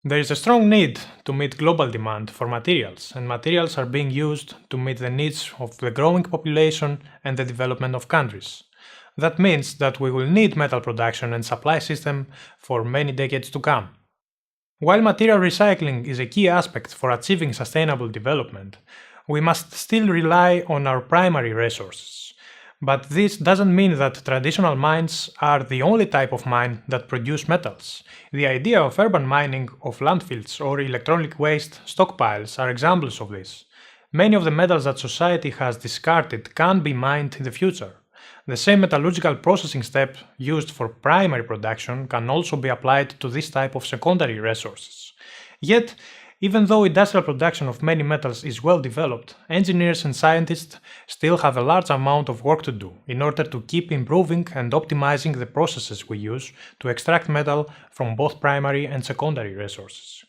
There is a strong need to meet global demand for materials, and materials are being used to meet the needs of the growing population and the development of countries. That means that we will need metal production and supply system for many decades to come. While material recycling is a key aspect for achieving sustainable development, we must still rely on our primary resources. But this doesn't mean that traditional mines are the only type of mine that produce metals. The idea of urban mining of landfills or electronic waste stockpiles are examples of this. Many of the metals that society has discarded can be mined in the future. The same metallurgical processing step used for primary production can also be applied to this type of secondary resources. Yet, even though industrial production of many metals is well developed, engineers and scientists still have a large amount of work to do in order to keep improving and optimizing the processes we use to extract metal from both primary and secondary resources.